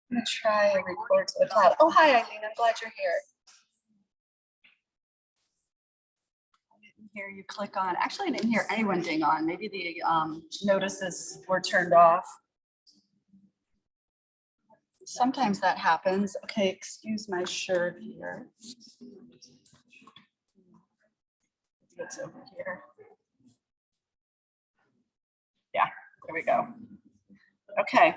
I'm gonna try a record to the cloud. Oh, hi, Eileen. I'm glad you're here. I didn't hear you click on. Actually, I didn't hear anyone ding on. Maybe the notices were turned off. Sometimes that happens. Okay, excuse my shirt here. It's over here. Yeah, there we go. Okay.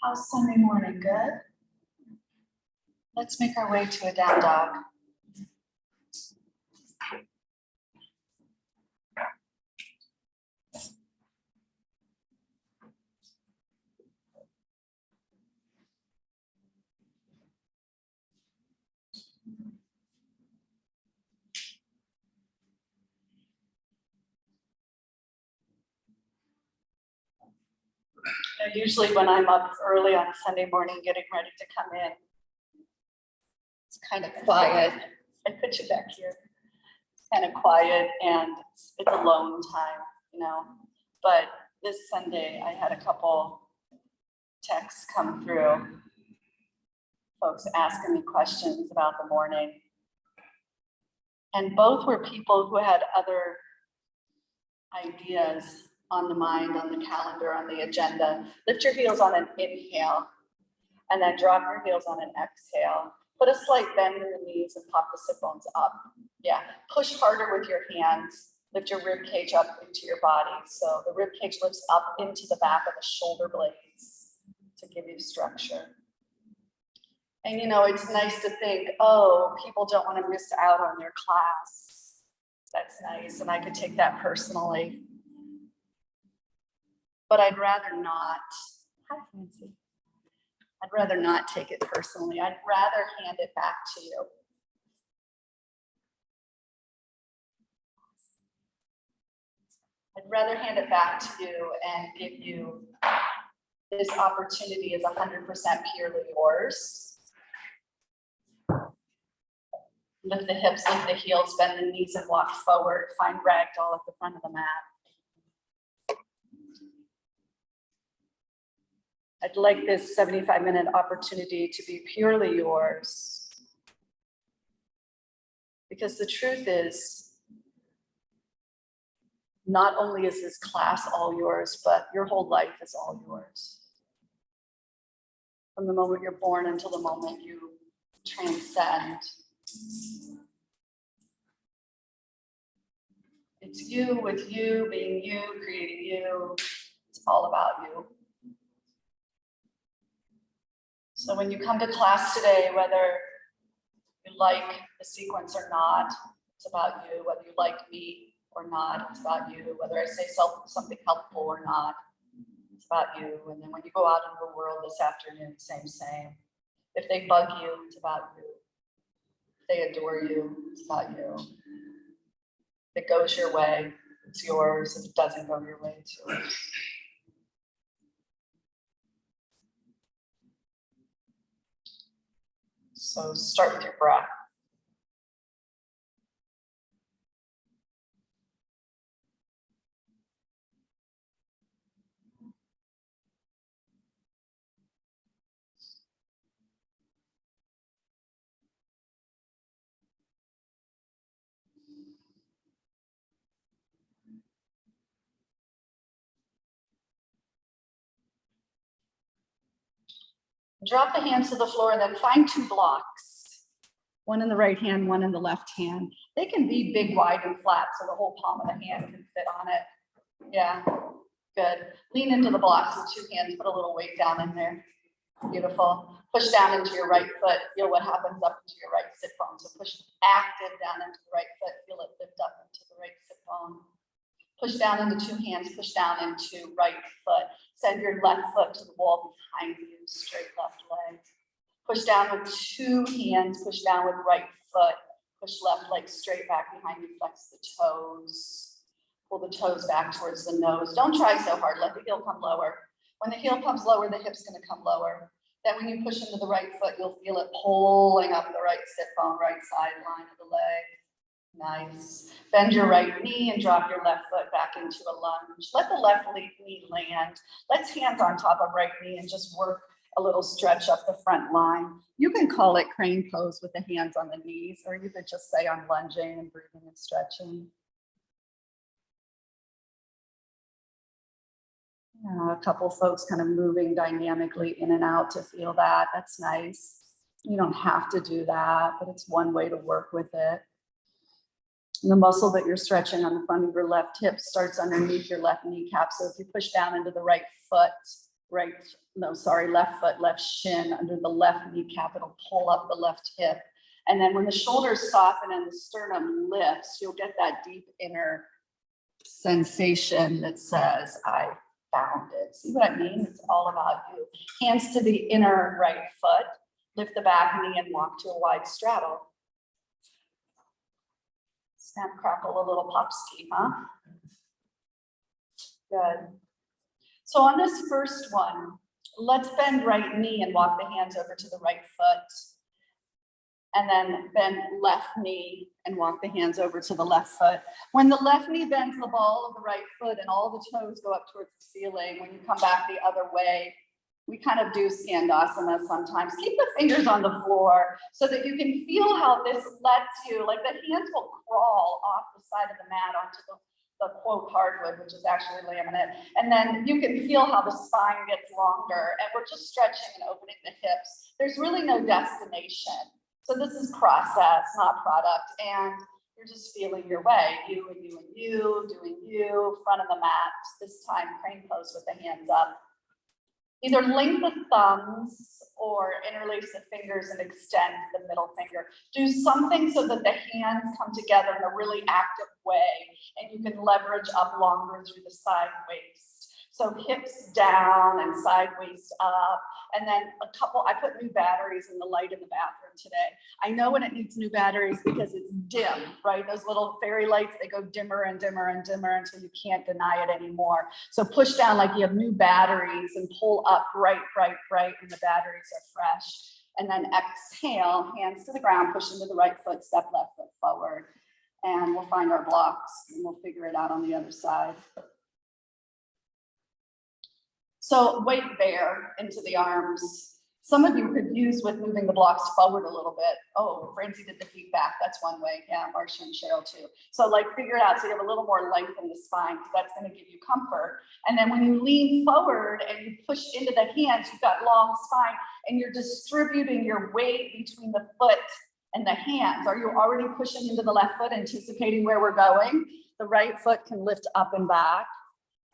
How's Sunday morning? Good? Let's make our way to a down dog. Usually when I'm up early on a Sunday morning getting ready to come in, it's kind of quiet. I put you back here. It's kind of quiet and it's alone time, you know. But this Sunday I had a couple texts come through, folks asking me questions about the morning. And both were people who had other ideas on the mind, on the calendar, on the agenda. Lift your heels on an inhale and then drop your heels on an exhale. Put a slight bend in the knees and pop the sit bones up. Yeah, push harder with your hands. Lift your rib cage up into your body. So the rib cage lifts up into the back of the shoulder blades to give you structure. And you know, it's nice to think, oh, people don't want to miss out on their class. That's nice, and I could take that personally. But I'd rather not. Hi, Nancy. I'd rather not take it personally. I'd rather hand it back to you. I'd rather hand it back to you and give you this opportunity is 100% purely yours. Lift the hips, lift the heels, bend the knees and walk forward. Find ragdoll at the front of the mat. I'd like this 75-minute opportunity to be purely yours. Because the truth is, not only is this class all yours, but your whole life is all yours. From the moment you're born until the moment you transcend. It's you with you, being you, creating you. It's all about you. So when you come to class today, whether you like the sequence or not, it's about you. Whether you like me or not, it's about you. Whether I say something helpful or not, it's about you. And then when you go out into the world this afternoon, same. If they bug you, it's about you. If they adore you, it's about you. If it goes your way, it's yours. If it doesn't go your way, it's yours. So start with your breath. Drop the hands to the floor and then find two blocks. One in the right hand, one in the left hand. They can be big, wide, and flat, so the whole palm of the hand can fit on it. Yeah, good. Lean into the blocks with two hands, put a little weight down in there. Beautiful. Push down into your right foot. Feel what happens up into your right sit bone. So push active down into the right foot. Feel it lift up into the right sit bone. Push down into two hands, push down into right foot. Send your left foot to the wall behind you, straight left leg. Push down with two hands, push down with right foot. Push left leg straight back behind you, flex the toes. Pull the toes back towards the nose. Don't try so hard, let the heel come lower. When the heel comes lower, the hip's gonna come lower. Then when you push into the right foot, you'll feel it pulling up the right sit bone, right sideline of the leg. Nice. Bend your right knee and drop your left foot back into a lunge. Let the left knee land. Let's hands on top of right knee and just work a little stretch up the front line. You can call it crane pose with the hands on the knees, or you could just say I'm lunging and breathing and stretching. A couple folks kind of moving dynamically in and out to feel that. That's nice. You don't have to do that, but it's one way to work with it. And the muscle that you're stretching on the front of your left hip starts underneath your left kneecap. So if you push down into the right foot, left foot, left shin under the left kneecap, it'll pull up the left hip. And then when the shoulders soften and the sternum lifts, you'll get that deep inner sensation that says, I found it. See what I mean? It's all about you. Hands to the inner right foot, lift the back knee and walk to a wide straddle. Snap, crackle, a little popski, huh? Good. So on this first one, let's bend right knee and walk the hands over to the right foot. And then bend left knee and walk the hands over to the left foot. When the left knee bends the ball of the right foot and all the toes go up towards the ceiling, when you come back the other way, we kind of do skandasana sometimes. Keep the fingers on the floor so that you can feel how this lets you, like the hands will crawl off the side of the mat onto the quote hardwood, which is actually laminate. And then you can feel how the spine gets longer and we're just stretching and opening the hips. There's really no destination. So this is process, not product. And you're just feeling your way, you and you and you, doing you, front of the mat, this time crane pose with the hands up. Either link the thumbs or interlace the fingers and extend the middle finger. Do something so that the hands come together in a really active way and you can leverage up longer through the side waist. So hips down and side waist up. And then I put new batteries in the light in the bathroom today. I know when it needs new batteries because it's dim, right? Those little fairy lights, they go dimmer and dimmer and dimmer until you can't deny it anymore. So push down like you have new batteries and pull up bright, bright, bright, and the batteries are fresh. And then exhale, hands to the ground, push into the right foot, step left foot forward. And we'll find our blocks and we'll figure it out on the other side. So weight bear into the arms. Some of you could use with moving the blocks forward a little bit. Oh, Francie did the feet back. That's one way. Yeah, Marcia and Cheryl too. So like figure it out so you have a little more length in the spine because that's going to give you comfort. And then when you lean forward and you push into the hands, you've got long spine and you're distributing your weight between the foot and the hands. Are you already pushing into the left foot, anticipating where we're going? The right foot can lift up and back.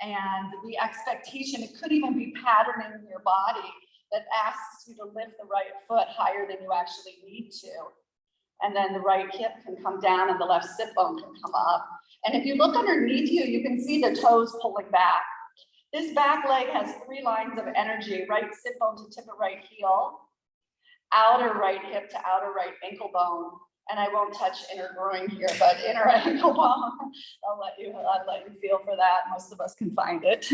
And the expectation, it could even be patterning in your body that asks you to lift the right foot higher than you actually need to. And then the right hip can come down and the left sit bone can come up. And if you look underneath you, you can see the toes pulling back. This back leg has 3 lines of energy: right sit bone to tip of right heel, outer right hip to outer right ankle bone. And I won't touch inner groin here, but inner ankle bone, I'll let you feel for that. Most of us can find it.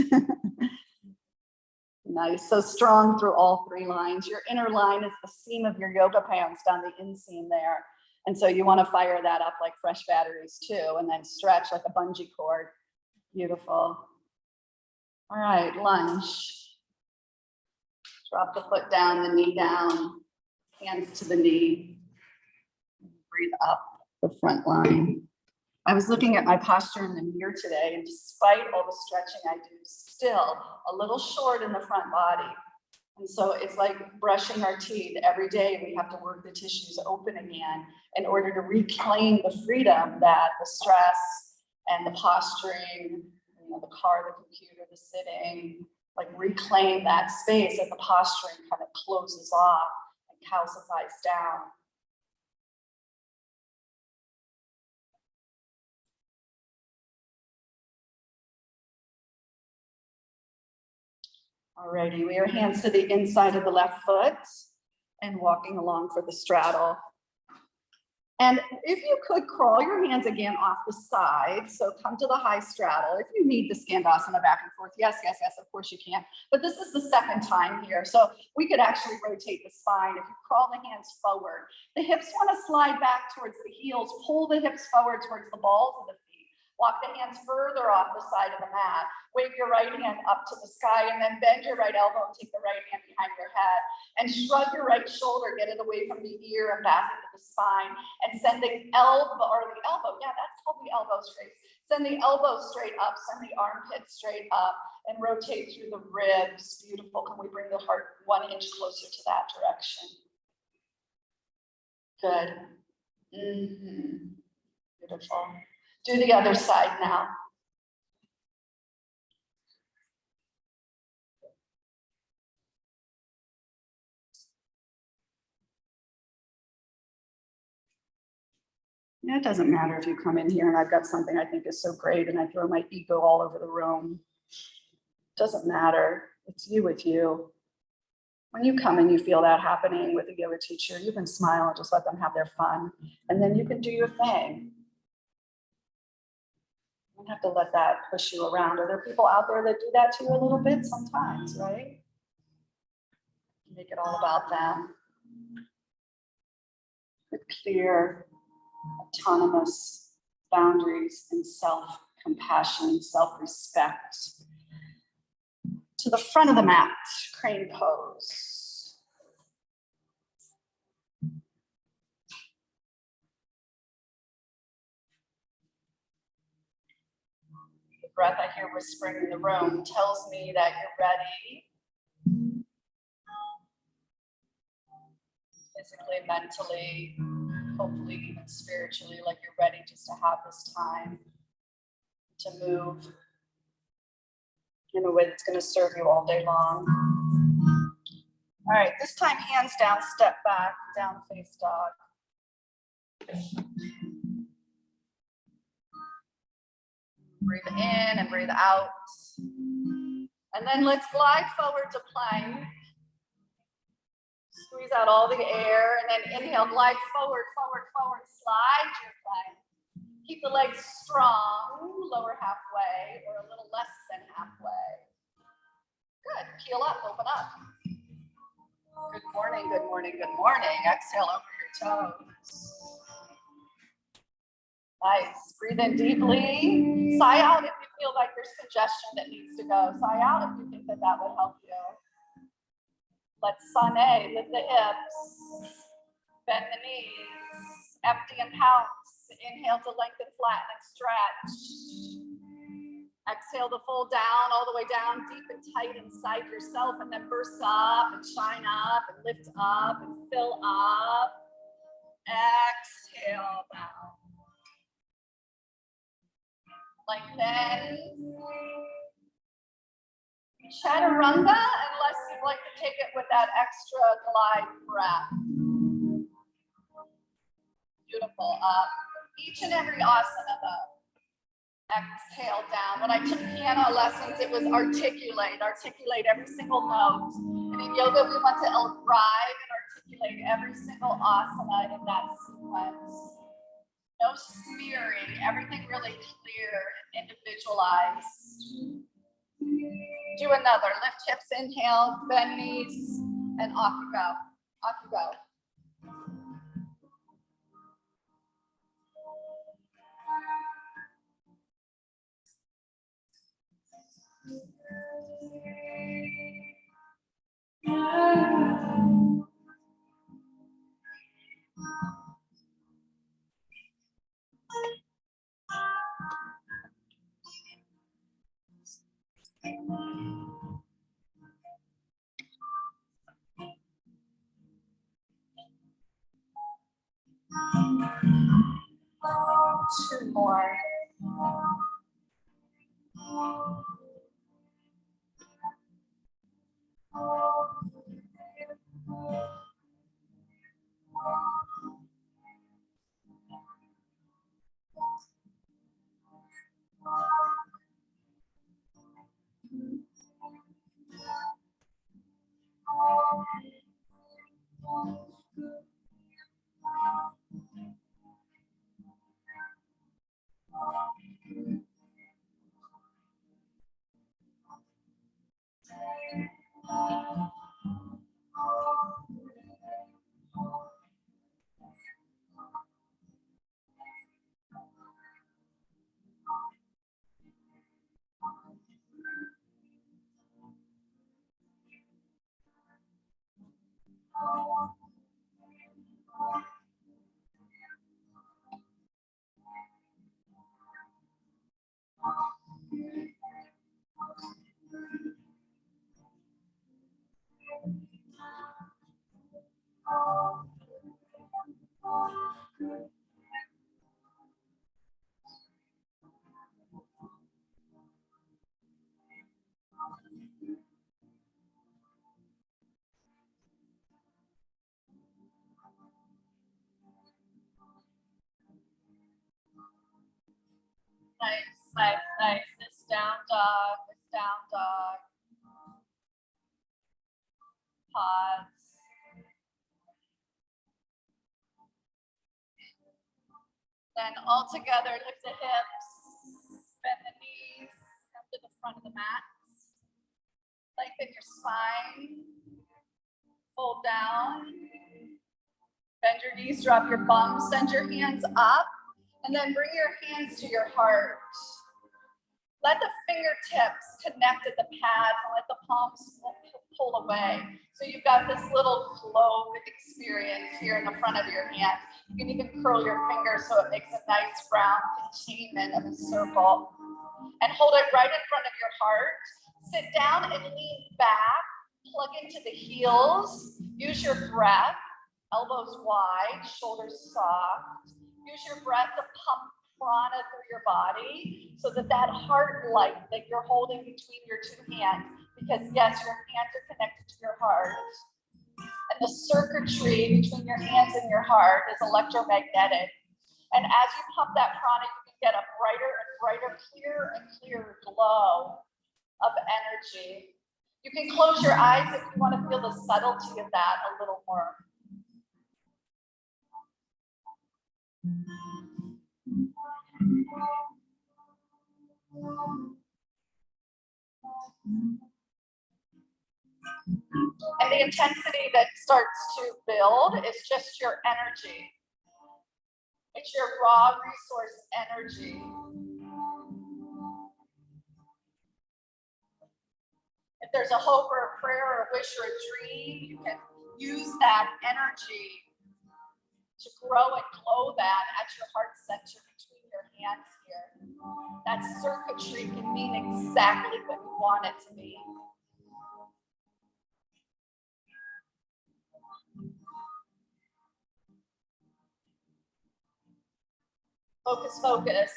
Nice, so strong through all 3 lines. Your inner line is the seam of your yoga pants down the inseam there. And so you want to fire that up like fresh batteries too, and then stretch like a bungee cord. Beautiful. All right, lunge. Drop the foot down, the knee down, hands to the knee. Breathe up the front line. I was looking at my posture in the mirror today, and despite all the stretching I do, still a little short in the front body. And so it's like brushing our teeth. Every day we have to work the tissues open again in order to reclaim the freedom that the stress and the posturing, the car, the computer, the sitting, like reclaim that space that the posturing kind of closes off and calcifies down. Alrighty, we are hands to the inside of the left foot and walking along for the straddle. And if you could crawl your hands again off the side, so come to the high straddle. If you need the Skandasana back and forth, yes, yes, yes, of course you can. But this is the second time here. So we could actually rotate the spine. If you crawl the hands forward, the hips want to slide back towards the heels, pull the hips forward towards the balls of the feet. Walk the hands further off the side of the mat. Wave your right hand up to the sky and then bend your right elbow and take the right hand behind your head and shrug your right shoulder, get it away from the ear and back into the spine and send the elbow, yeah, that's called the elbow straight. Send the elbow straight up, send the armpit straight up and rotate through the ribs. Beautiful. Can we bring the heart 1 inch closer to that direction? Good. Beautiful. Do the other side now. Yeah, it doesn't matter if you come in here and I've got something I think is so great and I throw my ego all over the room. It doesn't matter. It's you with you. When you come and you feel that happening with a yoga teacher, you can smile and just let them have their fun. And then you can do your thing. You don't have to let that push you around. Are there people out there that do that to you a little bit sometimes, right? Make it all about them. With clear, autonomous boundaries and self-compassion, self-respect. To the front of the mat, crane pose. The breath I hear whispering in the room tells me that you're ready. Physically, mentally, hopefully even spiritually, like you're ready just to have this time to move in a way that's going to serve you all day long. All right, this time hands down, step back, down face dog. Breathe in and breathe out. And then let's glide forward to plank. Squeeze out all the air and then inhale, glide forward, forward, forward, slide your plank. Keep the legs strong, lower halfway or a little less than halfway. Good, peel up, open up. Good morning, good morning, good morning. Exhale over your toes. Nice, breathe in deeply. Sigh out if you feel like there's congestion that needs to go. Sigh out if you think that that would help you. Let's sane, lift the hips, bend the knees, empty and pounce. Inhale to lengthen, flatten, and stretch. Exhale to fold down, all the way down, deep and tight inside yourself, and then burst up and shine up and lift up and fill up. Exhale down. Lengthen. Chaturanga, unless you'd like to take it with that extra glide breath. Beautiful. Up. Each and every asana though. Exhale down. When I took piano lessons, it was articulate every single note. And in yoga, we want to arrive and articulate every single asana in that sequence. No smearing, everything really clear and individualized. Do another, lift hips, inhale, bend knees, and off you go, off you go. Two more. Nice, nice, nice. This down dog, this down dog. Pause. Then all together, lift the hips, bend the knees, come to the front of the mat. Lengthen your spine. Fold down. Bend your knees, drop your bum, send your hands up, and then bring your hands to your heart. Let the fingertips connect at the pads and let the palms pull away. So you've got this little globe experience here in the front of your hand. You can even curl your fingers so it makes a nice round containment of a circle. And hold it right in front of your heart. Sit down and lean back. Plug into the heels. Use your breath. Elbows wide, shoulders soft. Use your breath to pump prana through your body so that that heart light that you're holding between your two hands, because yes, your hands are connected to your heart. And the circuitry between your hands and your heart is electromagnetic. And as you pump that prana, you can get a brighter and brighter, clearer and clearer glow of energy. You can close your eyes if you want to feel the subtlety of that a little more. And the intensity that starts to build is just your energy. It's your raw resource energy. If there's a hope or a prayer or a wish or a dream, you can use that energy to grow and glow that at your heart center between your hands here. That circuitry can mean exactly what you want it to be. Focus, focus.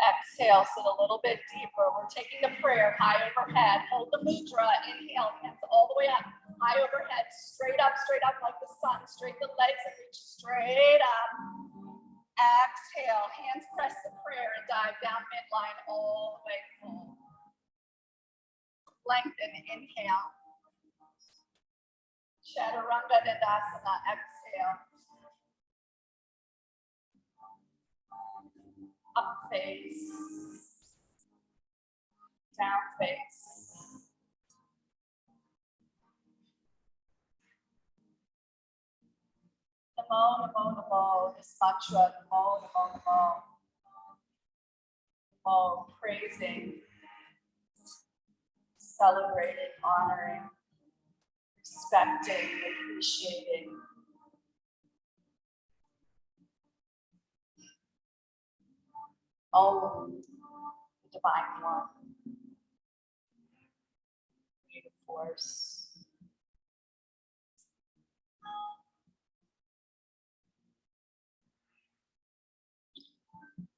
Exhale, sit a little bit deeper. We're taking the prayer high overhead. Hold the mudra. Inhale, hands all the way up. High overhead, straight up like the sun. Straighten the legs and reach straight up. Exhale, hands press the prayer and dive down midline all the way full. Lengthen, inhale. Chaturanga Dandasana, exhale. Up face. Down face. Namo, namo, namo. This mantra, namo, namo, namo. Namo, praising, celebrating, honoring, respecting, appreciating. Om, the divine one. Creative force.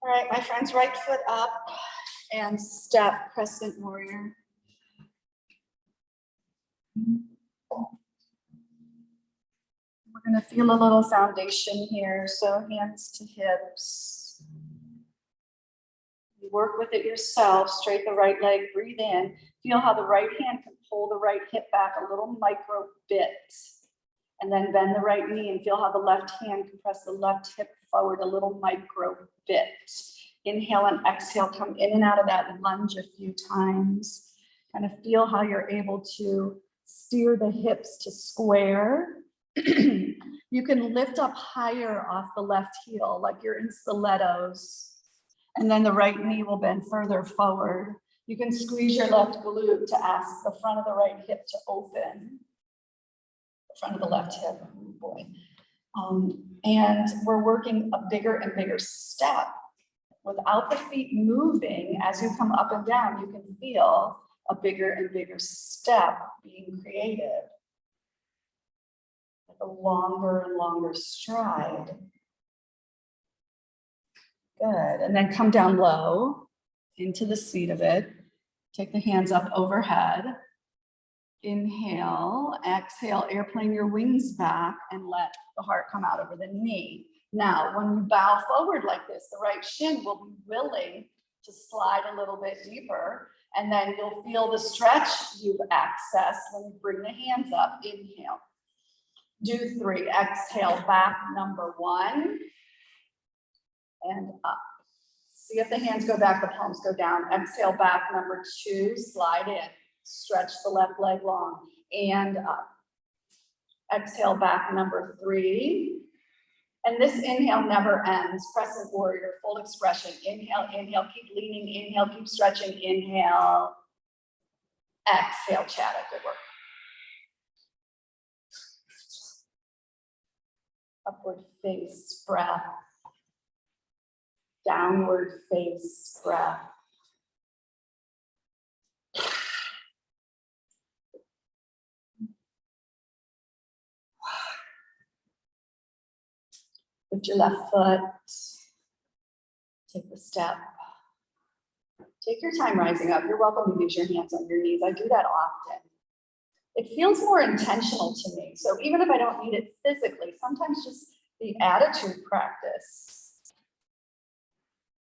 All right, my friends, right foot up and step crescent warrior. We're going to feel a little foundation here. So hands to hips. You work with it yourself. Straight the right leg, breathe in. Feel how the right hand can pull the right hip back a little micro bit. And then bend the right knee and feel how the left hand can press the left hip forward a little micro bit. Inhale and exhale, come in and out of that lunge a few times. Kind of feel how you're able to steer the hips to square. You can lift up higher off the left heel, like you're in stilettos. And then the right knee will bend further forward. You can squeeze your left glute to ask the front of the right hip to open. The front of the left hip, oh boy. And we're working a bigger and bigger step. Without the feet moving, as you come up and down, you can feel a bigger and bigger step being created. Like a longer and longer stride. Good, and then come down low into the seat of it. Take the hands up overhead. Inhale, exhale, airplane your wings back and let the heart come out over the knee. Now, when you bow forward like this, the right shin will be willing to slide a little bit deeper, and then you'll feel the stretch you've accessed when you bring the hands up. Inhale. Do 3. Exhale, back number 1, and up. See if the hands go back, the palms go down. Exhale, back number 2, slide in. Stretch the left leg long and up. Exhale, back number 3. And this inhale never ends. Crescent warrior, full expression. Inhale, inhale, keep leaning. Inhale, keep stretching. Inhale. Exhale, chatta. Good work. Upward face breath. Downward face breath. Lift your left foot, take the step. Take your time rising up. You're welcome to use your hands on your knees. I do that often. It feels more intentional to me. So even if I don't need it physically, sometimes just the attitude practice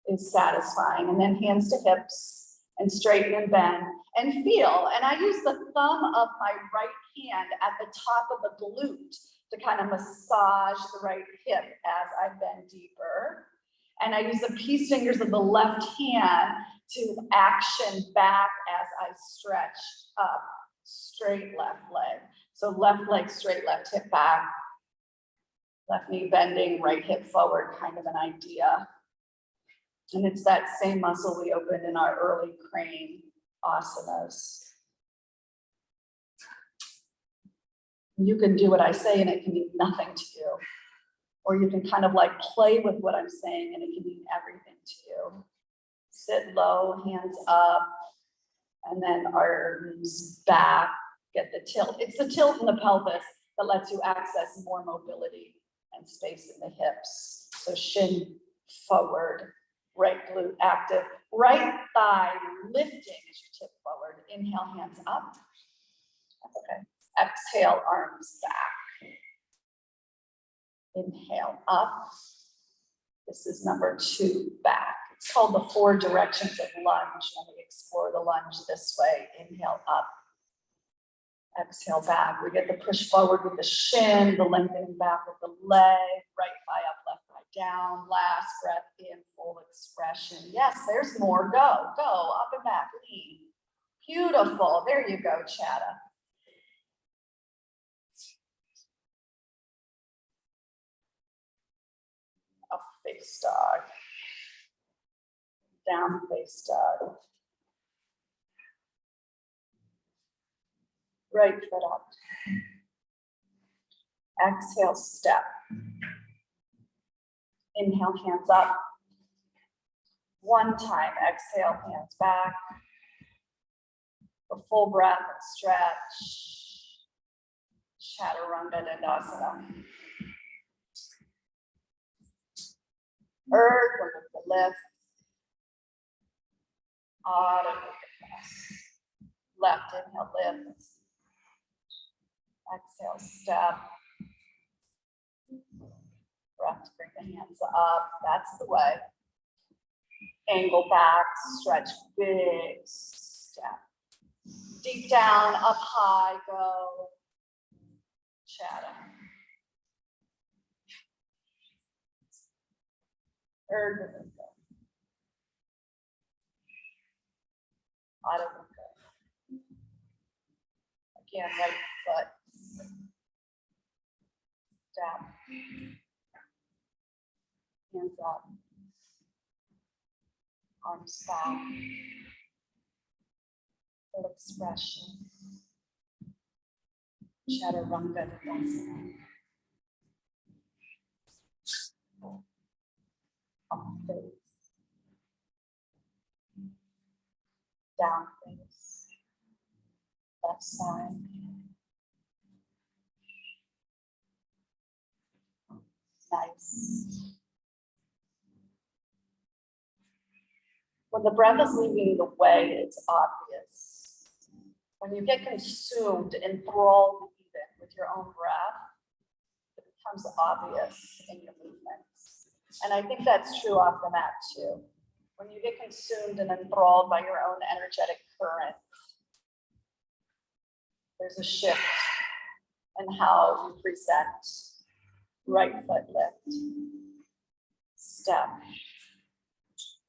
is satisfying. And then hands to hips and straighten and bend and feel. And I use the thumb of my right hand at the top of the glute to kind of massage the right hip as I bend deeper. And I use the peace fingers of the left hand to action back as I stretch up, straight left leg. So left leg straight, left hip back, left knee bending, right hip forward, kind of an idea. And it's that same muscle we opened in our early crane asanas. You can do what I say and it can mean nothing to you. Or you can kind of like play with what I'm saying and it can mean everything to you. Sit low, hands up, and then arms back, get the tilt. It's the tilt in the pelvis that lets you access more mobility and space in the hips. So shin forward, right glute active, right thigh lifting as you tip forward. Inhale, hands up. That's okay. Exhale, arms back. Inhale, up. This is number 2, back. It's called the 4 directions of lunge when we explore the lunge this way. Inhale, up. Exhale, back. We get the push forward with the shin, the lengthening back with the leg, right thigh up, left thigh down. Last breath in, full expression. Yes, there's more. Go, up and back, lean. Beautiful. There you go, chatta. Up face dog. Down face dog. Right foot up. Exhale, step. Inhale, hands up. 1 time, exhale, hands back. A full breath and stretch. Chaturanga Dandasana. Urdhva Mukha lift. Adho Mukha press. Left inhale, lift. Exhale, step. Breath to bring the hands up. That's the way. Angle back, stretch, big step. Deep down, up high, go. Chatta. Urdhva Mukha. Adho Mukha. Again, right foot. Step. Hands up. Arms back. full expression. Chaturanga Dandasana. Up face. Down face. Left side. Nice. When the breath is leaving the way, it's obvious. When you get consumed, enthralled even with your own breath, it becomes obvious in your movements. And I think that's true off the mat too. When you get consumed and enthralled by your own energetic current, there's a shift in how you present. Right foot lift. Step.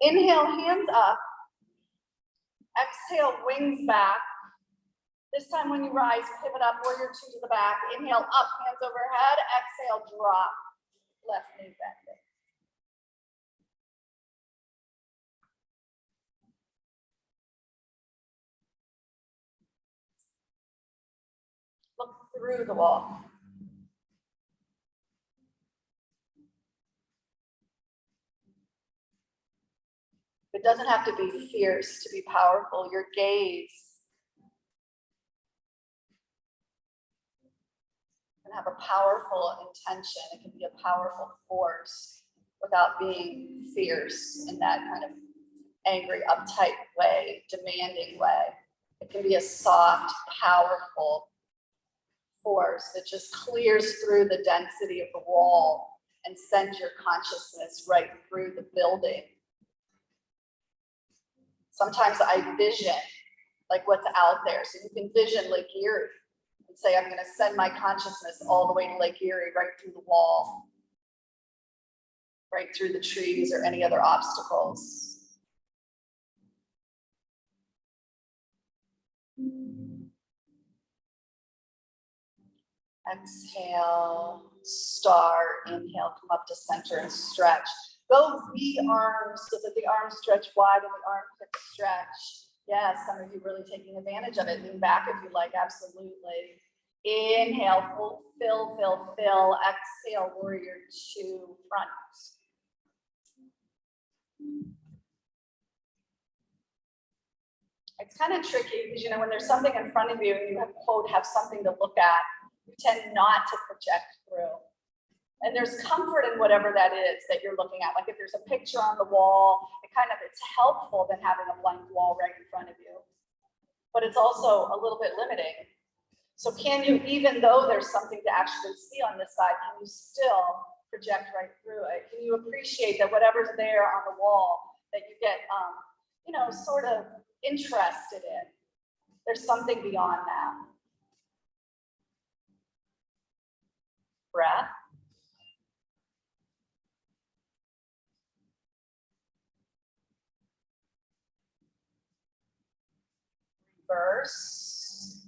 Inhale, hands up. Exhale, wings back. This time when you rise, pivot up, warrior two to the back. Inhale, up, hands overhead. Exhale, drop. Left knee bending. Look through the wall. It doesn't have to be fierce to be powerful. Your gaze can have a powerful intention. It can be a powerful force without being fierce in that kind of angry, uptight way, demanding way. It can be a soft, powerful force that just clears through the density of the wall and sends your consciousness right through the building. Sometimes I vision like what's out there. So you can vision Lake Erie and say, I'm going to send my consciousness all the way to Lake Erie, right through the wall, right through the trees or any other obstacles. Exhale, star, inhale, come up to center and stretch. Go V arms so that the arms stretch wide and the armpits stretch. Yes, some of you really taking advantage of it. Lean back if you like, absolutely. Inhale, fill, fill, fill. Exhale, warrior two, front. It's kind of tricky because, you know, when there's something in front of you and you have, quote, have something to look at, you tend not to project through. And there's comfort in whatever that is that you're looking at. Like if there's a picture on the wall, it's helpful than having a blank wall right in front of you. But it's also a little bit limiting. So can you, even though there's something to actually see on this side, can you still project right through it? Can you appreciate that whatever's there on the wall that you get, you know, sort of interested in? There's something beyond that. Breath. Reverse.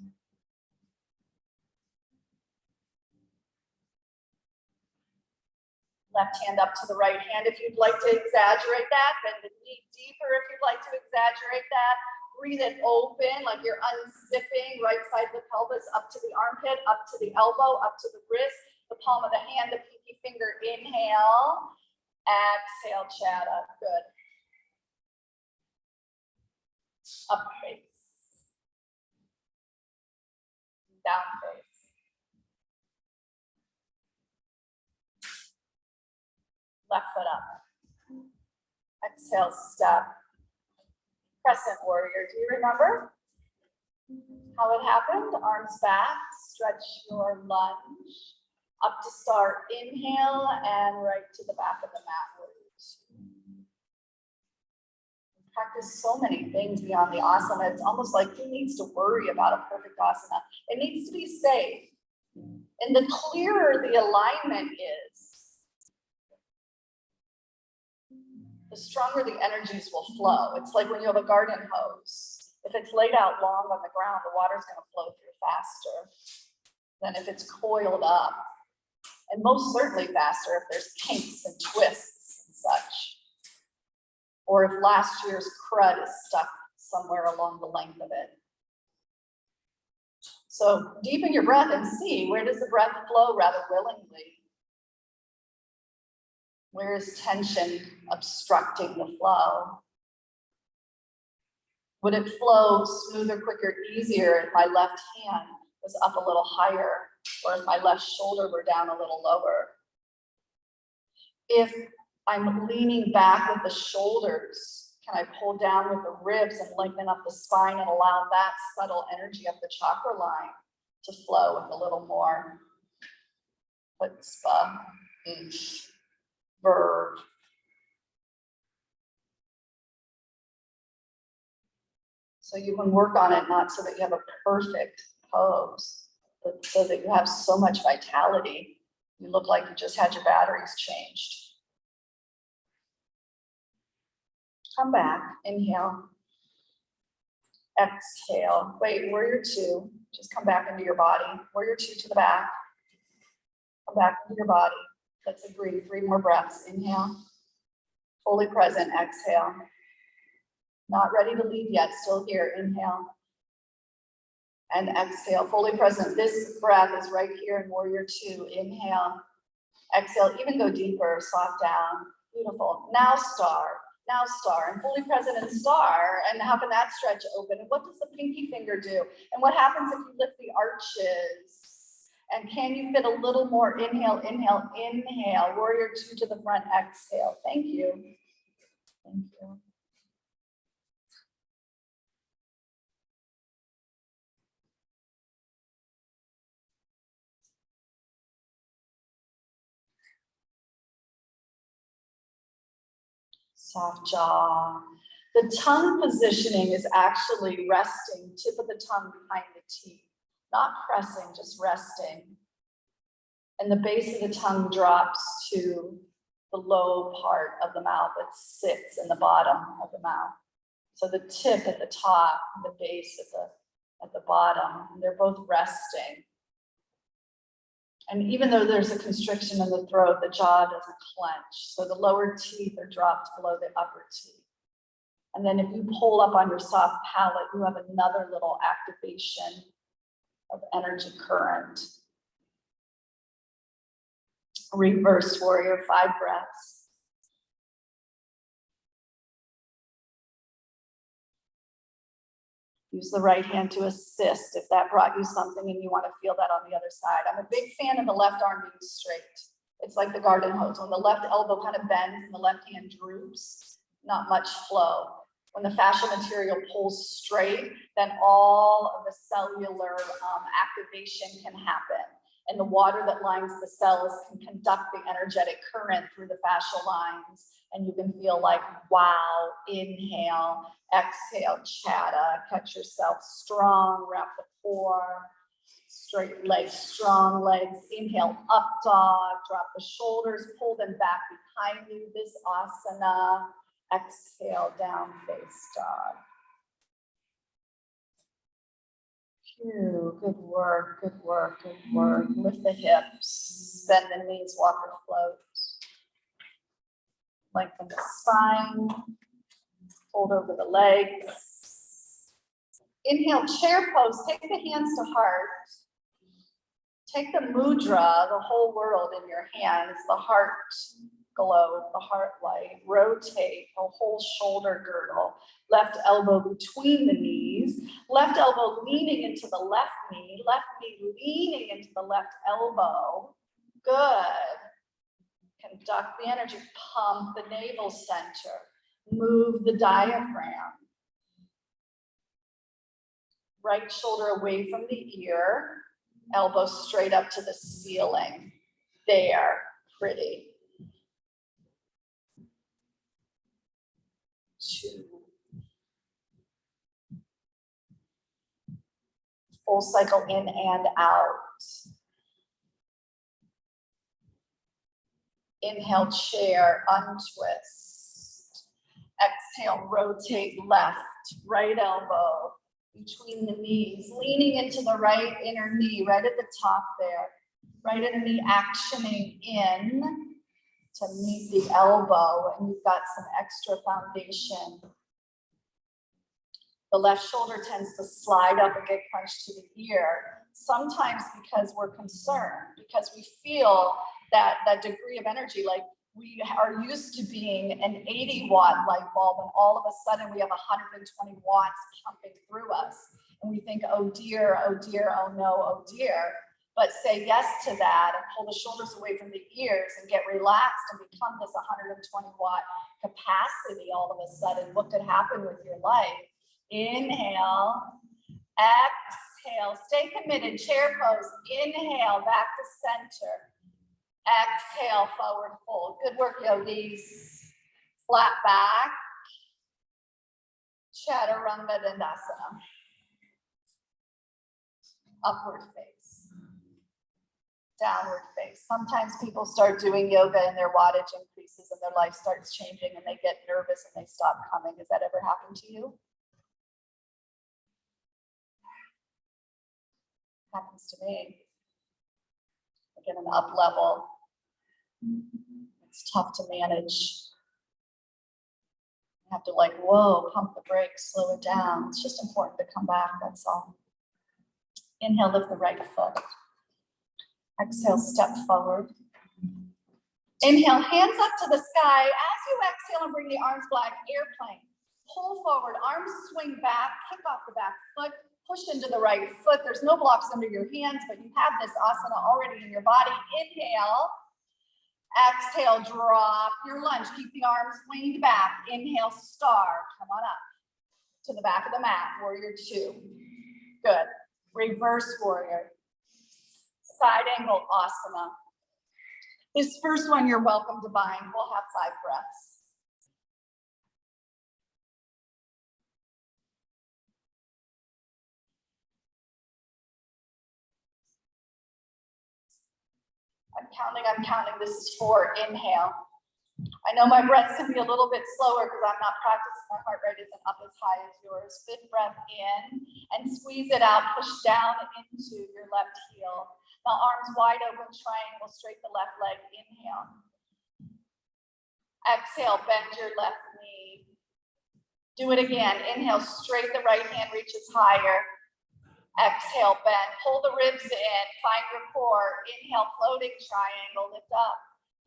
Left hand up to the right hand. If you'd like to exaggerate that, bend the knee deeper if you'd like to exaggerate that. Breathe it open, like you're unzipping right side of the pelvis, up to the armpit, up to the elbow, up to the wrist, the palm of the hand, the pinky finger. Inhale, exhale, chatta. Good. Up face. Down face. Left foot up. Exhale, step. Crescent warrior. Do you remember how it happened? Arms back, stretch your lunge. Up to start, inhale, and right to the back of the mat. Practice so many things beyond the asana. It's almost like who needs to worry about a perfect asana? It needs to be safe. And the clearer the alignment is, the stronger the energies will flow. It's like when you have a garden hose. If it's laid out long on the ground, the water's going to flow through faster than if it's coiled up. And most certainly faster if there's kinks and twists and such. Or if last year's crud is stuck somewhere along the length of it. So deepen your breath and see, where does the breath flow rather willingly? Where is tension obstructing the flow? Would it flow smoother, quicker, easier if my left hand was up a little higher, or if my left shoulder were down a little lower? If I'm leaning back with the shoulders, can I pull down with the ribs and lengthen up the spine and allow that subtle energy up the chakra line to flow with a little more chutzpah, verve? So you can work on it, not so that you have a perfect pose, but so that you have so much vitality. You look like you just had your batteries changed. Come back, inhale. Exhale. Wait, warrior two. Just come back into your body. Warrior two to the back. Come back into your body. Let's agree. 3 more breaths. Inhale. Fully present. Exhale. Not ready to leave yet. Still here. Inhale. And exhale. Fully present. This breath is right here in warrior two. Inhale. Exhale. Even go deeper. Soft down. Beautiful. Now star. Now star, and fully present in star. And how can that stretch open? And what does the pinky finger do? And what happens if you lift the arches? And can you fit a little more? Inhale, inhale, inhale. Warrior two to the front. Exhale. Thank you. Thank you. Soft jaw. The tongue positioning is actually resting, tip of the tongue behind the teeth, not pressing, just resting. And the base of the tongue drops to the low part of the mouth that sits in the bottom of the mouth. So the tip at the top, the base at the bottom, they're both resting. And even though there's a constriction in the throat, the jaw doesn't clench. So the lower teeth are dropped below the upper teeth. And then if you pull up on your soft palate, you have another little activation of energy current. Reverse warrior, 5 breaths. Use the right hand to assist if that brought you something and you want to feel that on the other side. I'm a big fan of the left arm being straight. It's like the garden hose. When the left elbow kind of bends and the left hand droops, not much flow. When the fascial material pulls straight, then all of the cellular activation can happen. And the water that lines the cells can conduct the energetic current through the fascial lines. And you can feel like, wow, inhale, exhale, chatta, catch yourself strong, wrap the core, straight legs, strong legs. Inhale, up dog, drop the shoulders, pull them back behind you, this asana. Exhale, down face dog. Phew, good work, good work, good work. Lift the hips, bend the knees, walk or float. Lengthen the spine, fold over the legs. Inhale, chair pose, take the hands to heart. Take the mudra, the whole world in your hands, the heart glow, the heart light. Rotate the whole shoulder girdle. Left elbow between the knees. Left elbow leaning into the left knee. Left knee leaning into the left elbow. Good. Conduct the energy. Pump the navel center. Move the diaphragm. Right shoulder away from the ear. Elbow straight up to the ceiling. There. Pretty. 2. Full cycle in and out. Inhale, chair, untwist. Exhale, rotate left, right elbow between the knees, leaning into the right inner knee, right at the top there. Right inner knee actioning in to meet the elbow, and you've got some extra foundation. The left shoulder tends to slide up and get crunched to the ear. Sometimes because we're concerned, because we feel that degree of energy, like we are used to being an 80-watt light bulb, and all of a sudden we have 120 watts pumping through us. And we think, oh dear, oh dear, oh no, oh dear. But say yes to that and pull the shoulders away from the ears and get relaxed and become this 120-watt capacity all of a sudden. What could happen with your life? Inhale, exhale, stay committed, chair pose. Inhale, back to center. Exhale, forward fold. Good work, yogis. Flat back. Chaturanga Dandasana. Upward face. Downward face. Sometimes people start doing yoga and their wattage increases and their life starts changing and they get nervous and they stop coming. Has that ever happened to you? Happens to me. I get an up level. It's tough to manage. You have to like, whoa, pump the brakes, slow it down. It's just important to come back, that's all. Inhale, lift the right foot. Exhale, step forward. Inhale, hands up to the sky. As you exhale and bring the arms back, airplane. Pull forward, arms swing back, kick off the back foot, push into the right foot. There's no blocks under your hands, but you have this asana already in your body. Inhale, exhale, drop your lunge. Keep the arms leaned back. Inhale, star. Come on up to the back of the mat. Warrior two. Good. Reverse warrior. Side angle asana. This first one you're welcome to bind. We'll have 5 breaths. I'm counting. This is 4. Inhale. I know my breaths can be a little bit slower because I'm not practicing. My heart rate isn't up as high as yours. 5th breath in and squeeze it out. Push down into your left heel. Now arms wide open, triangle, straight the left leg. Inhale. Exhale, bend your left knee. Do it again. Inhale, straight the right hand reaches higher. Exhale, bend. Pull the ribs in. Find your core. Inhale, floating triangle. Lift up.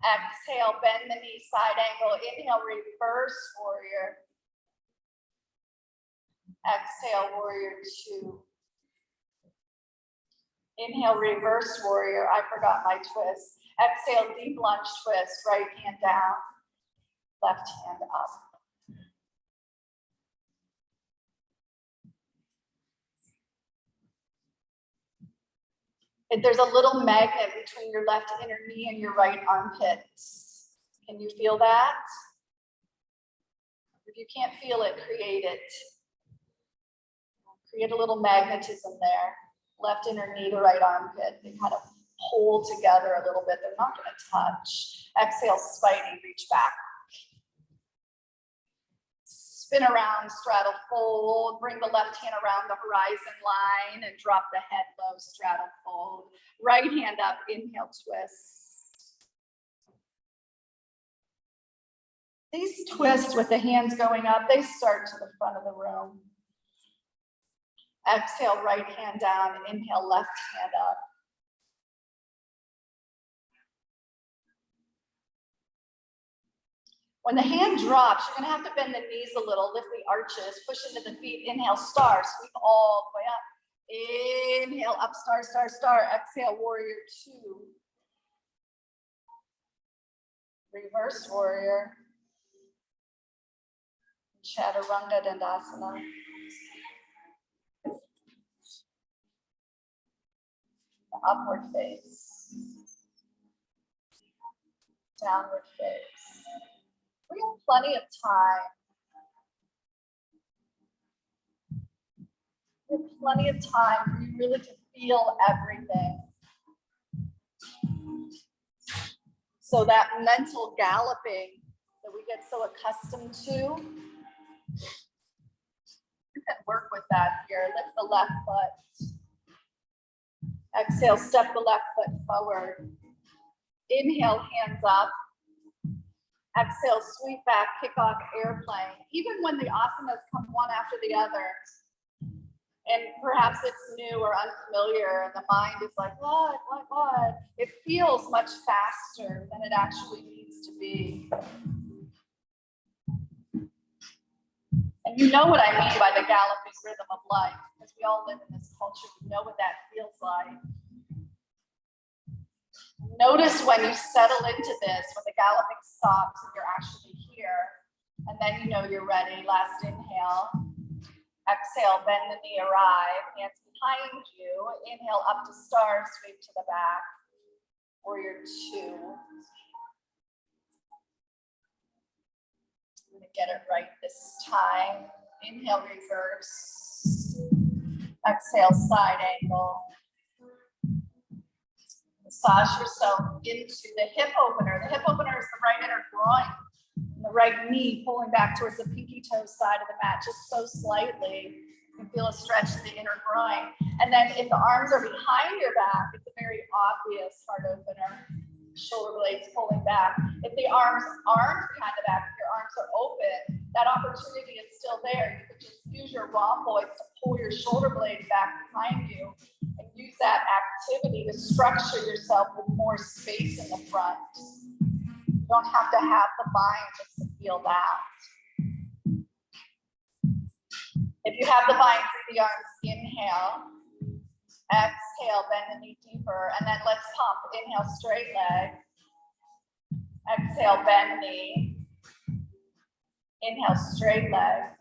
Exhale, bend the knee, side angle. Inhale, reverse warrior. Exhale, warrior two. Inhale, reverse warrior. I forgot my twist. Exhale, deep lunge twist. Right hand down, left hand up. There's a little magnet between your left inner knee and your right armpit. Can you feel that? If you can't feel it, create it. Create a little magnetism there. Left inner knee to right armpit. They kind of hold together a little bit. They're not going to touch. Exhale, spidey, reach back. Spin around, straddle fold, bring the left hand around the horizon line and drop the head low, straddle fold. Right hand up, inhale, twist. These twists with the hands going up, they start to the front of the room. Exhale, right hand down, inhale, left hand up. When the hand drops, you're gonna have to bend the knees a little, lift the arches, push into the feet, inhale, star, sweep all the way up. Inhale, up, star, star, star. Exhale, warrior two. Reverse warrior. Chaturanga Dandasana. Upward face. Downward face. We have plenty of time. We have plenty of time for you really to feel everything. So that mental galloping that we get so accustomed to, you can work with that here. Lift the left foot. Exhale, step the left foot forward. Inhale, hands up. Exhale, sweep back, kick off airplane. Even when the asanas come one after the other, And perhaps it's new or unfamiliar and the mind is like, what? It feels much faster than it actually needs to be. And you know what I mean by the galloping rhythm of life, because we all live in this culture. We know what that feels like. Notice when you settle into this, when the galloping stops and you're actually here, and then you know you're ready. Last inhale. Exhale, bend the knee, arrive, hands behind you. Inhale, up to stars, sweep to the back. Warrior two. I'm gonna get it right this time. Inhale, reverse. Exhale, side angle. Massage yourself into the hip opener. The hip opener is the right inner groin. And the right knee pulling back towards the pinky toe side of the mat, just so slightly. You can feel a stretch in the inner groin. And then if the arms are behind your back, it's a very obvious heart opener. Shoulder blades pulling back. If the arms aren't behind the back, if your arms are open, that opportunity is still there. You could just use your rhomboids to pull your shoulder blades back behind you and use that activity to structure yourself with more space in the front. You don't have to have the mind just to feel that. If you have the mind through the arms, inhale. Exhale, bend the knee deeper, and then let's pump. Inhale, straight leg. Exhale, bend knee. Inhale, straight leg.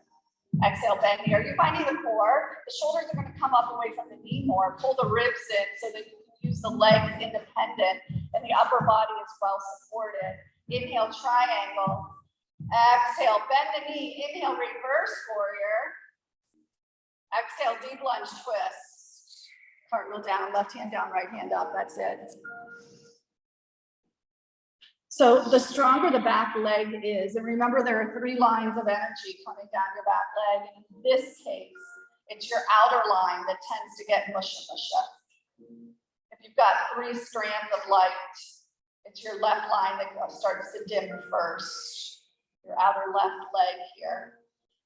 Exhale, bend knee. Are you finding the core? The shoulders are going to come up away from the knee more. Pull the ribs in so that you can use the legs independent and the upper body is well supported. Inhale, triangle. Exhale, bend the knee. Inhale, reverse warrior. Exhale, deep lunge twist. Cartwheel down, left hand down, right hand up. That's it. So the stronger the back leg is, and remember there are 3 lines of energy coming down your back leg. And in this case, it's your outer line that tends to get musha. If you've got 3 strands of light, it's your left line that starts to dim first, your outer left leg here.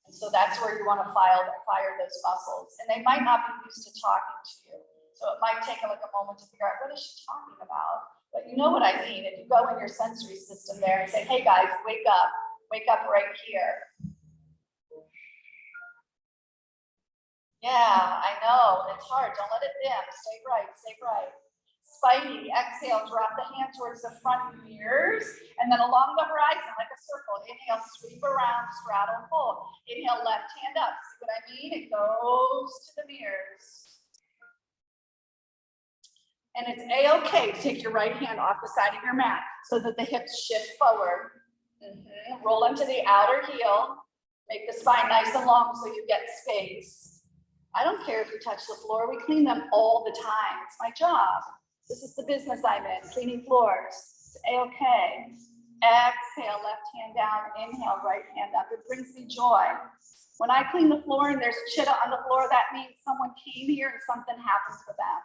And so that's where you want to fire those muscles. And they might not be used to talking to you. So it might take like a moment to figure out, what is she talking about? But you know what I mean. If you go in your sensory system there and say, hey guys, wake up right here. Yeah, I know, it's hard. Don't let it dim. Stay bright, stay bright. Spidey, exhale, drop the hand towards the front mirrors, and then along the horizon, like a circle. Inhale, sweep around, straddle, pull. Inhale, left hand up. See what I mean? It goes to the mirrors. And it's a-okay to take your right hand off the side of your mat so that the hips shift forward. Roll into the outer heel. Make the spine nice and long so you get space. I don't care if you touch the floor. We clean them all the time. It's my job. This is the business I'm in, cleaning floors. It's a-okay. Exhale, left hand down. Inhale, right hand up. It brings me joy. When I clean the floor and there's chitta on the floor, that means someone came here and something happens for them.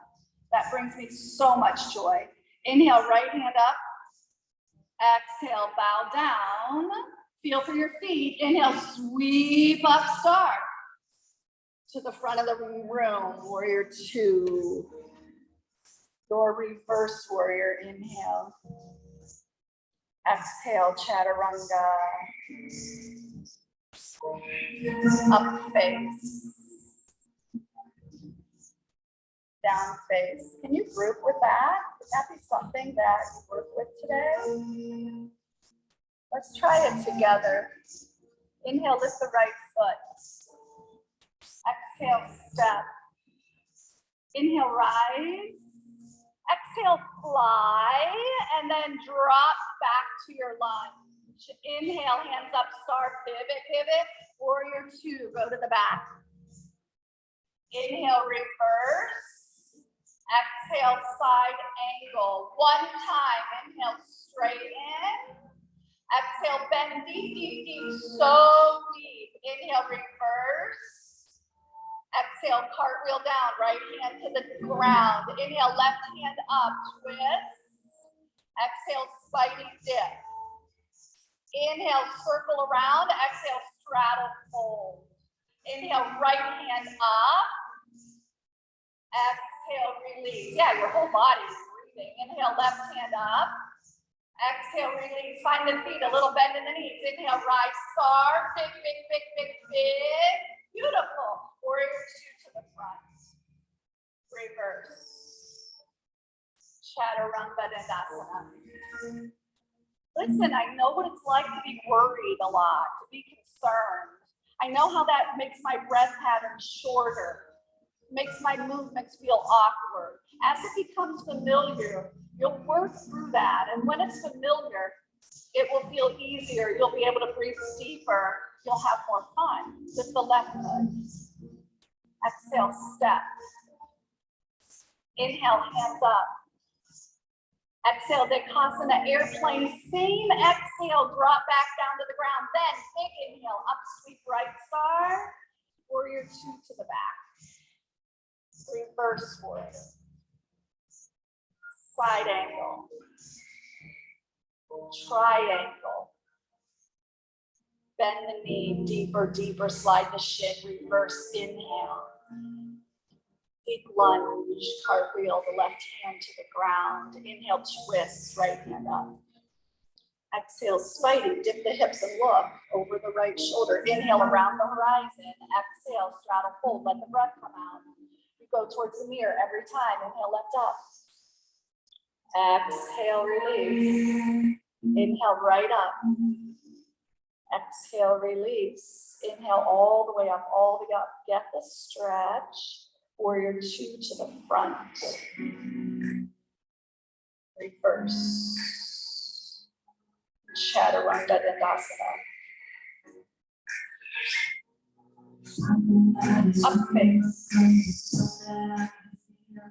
That brings me so much joy. Inhale, right hand up. Exhale, bow down. Feel for your feet. Inhale, sweep up, star. To the front of the room, warrior two. Your reverse warrior, inhale. Exhale, chaturanga. Up face. Down face. Can you group with that? Would that be something that you work with today? Let's try it together. Inhale, lift the right foot. Exhale, step. Inhale, rise. Exhale, fly. And then drop back to your lunge. Inhale, hands up, star, pivot, pivot. Warrior two, go to the back. Inhale, reverse. Exhale, side angle. One time, inhale, straight in. Exhale, bend deep, deep, deep, so deep. Inhale, reverse. Exhale, cartwheel down, right hand to the ground. Inhale, left hand up, twist. Exhale, spidey dip. Inhale, circle around. Exhale, straddle fold. Inhale, right hand up. Exhale, release. Yeah, your whole body is breathing. Inhale, left hand up. Exhale, release. Find the feet, a little bend in the knees. Inhale, rise, star. Big, big, big, big, big. Beautiful. Warrior two to the front. Reverse. Chaturanga Dandasana. Listen, I know what it's like to be worried a lot, to be concerned. I know how that makes my breath pattern shorter, makes my movements feel awkward. As it becomes familiar, you'll work through that. And when it's familiar, it will feel easier. You'll be able to breathe deeper. You'll have more fun with the left foot. Exhale, step. Inhale, hands up. Exhale, Dekasana, airplane. Same exhale, drop back down to the ground. Then big inhale, up, sweep, right star. Warrior two to the back. Reverse forward. Side angle. Triangle. Bend the knee, deeper, deeper, slide the shin, reverse inhale. Big lunge, cartwheel, the left hand to the ground. Inhale, twist, right hand up. Exhale, spider, dip the hips and look over the right shoulder. Inhale, around the horizon. Exhale, straddle, fold, let the breath come out. You go towards the mirror every time. Inhale, lift up. Exhale, release. Inhale, right up. Exhale, release. Inhale all the way up, all the way up. Get the stretch. Warrior two to the front. Reverse. Chaturanga Dandasana. Up face.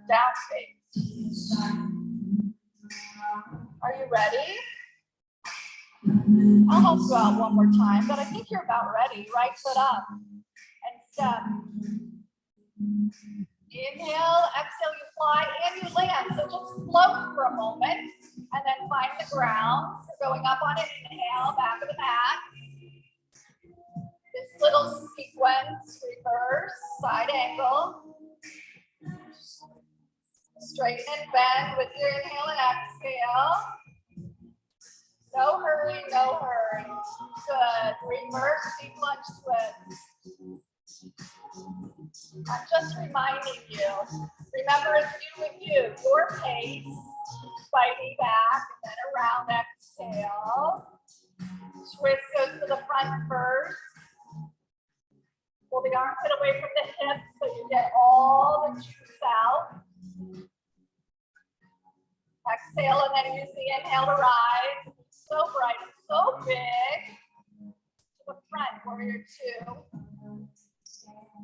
Down face. Are you ready? I'll help you out one more time, but I think you're about ready. Right foot up and step. Inhale, exhale, you fly and you land. So just float for a moment and then find the ground. So going up on an inhale, back of the mat. This little sequence, reverse, side angle. Straighten and bend with your inhale and exhale. No hurry, no hurry. Good. Reverse, deep lunge twist. I'm just reminding you. Remember, it's you and you. Your pace. Spiky back and then around. Exhale. Twist goes to the front first. Pull the armpit away from the hip so you get all the juice out. Exhale and then use the inhale to rise. So bright, so big. To the front, warrior two.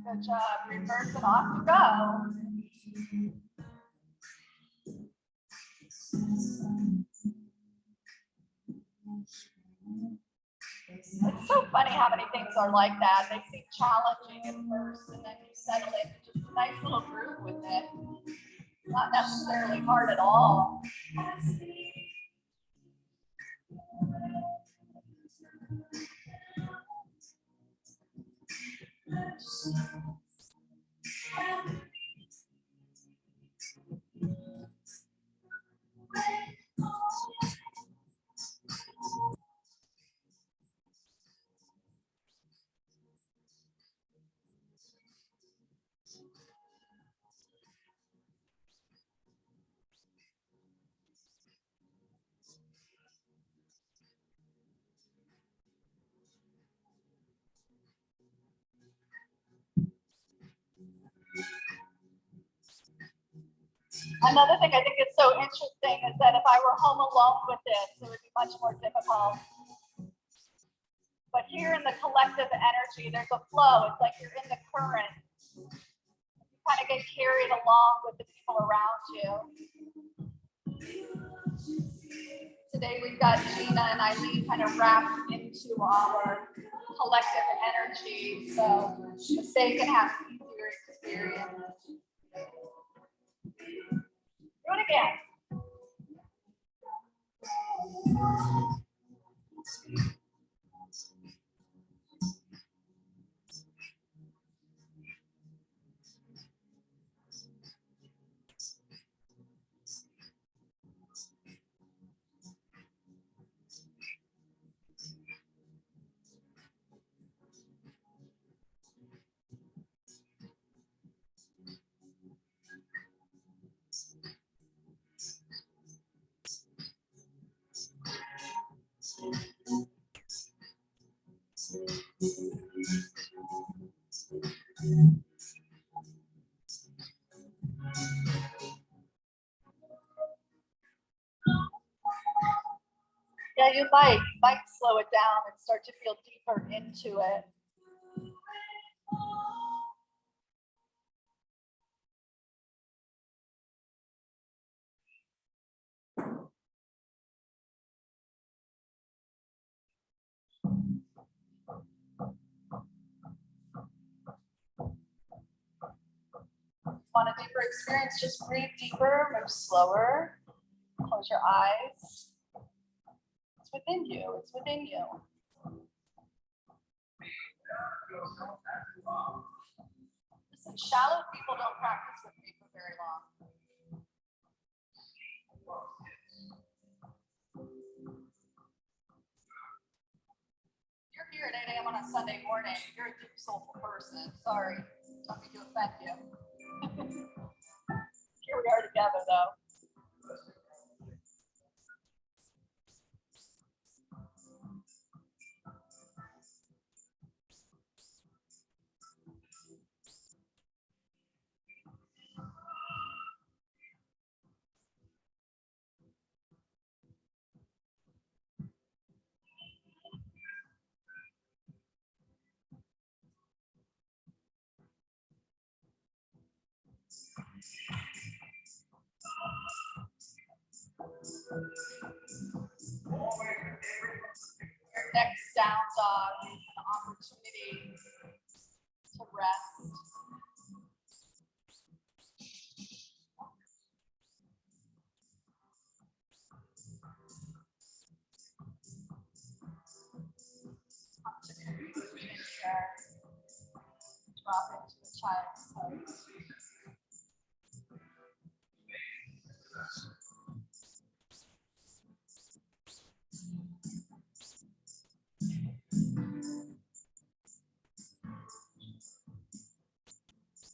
Good job. Reverse and off you go. It's so funny how many things are like that. They seem challenging at first, and then you settle into just a nice little groove with it. Not necessarily hard at all. Another thing I think is so interesting is that if I were home alone with this, it would be much more difficult. But here in the collective energy, there's a flow. It's like you're in the current. You kind of get carried along with the people around you. Today we've got Gina and Eileen kind of wrapped into our collective energy, so they can have easier experience. Do it again. might slow it down and start to feel deeper into it. Want a deeper experience? Just breathe deeper, move slower. Close your eyes. It's within you. It's within you. Listen, shallow people don't practice with me for very long. You're here at 8 a.m. on a Sunday morning. You're a deep, soulful person. Sorry, don't mean to offend you. Here we are together, though. Your next down dog is an opportunity to rest. Drop into the child's pose.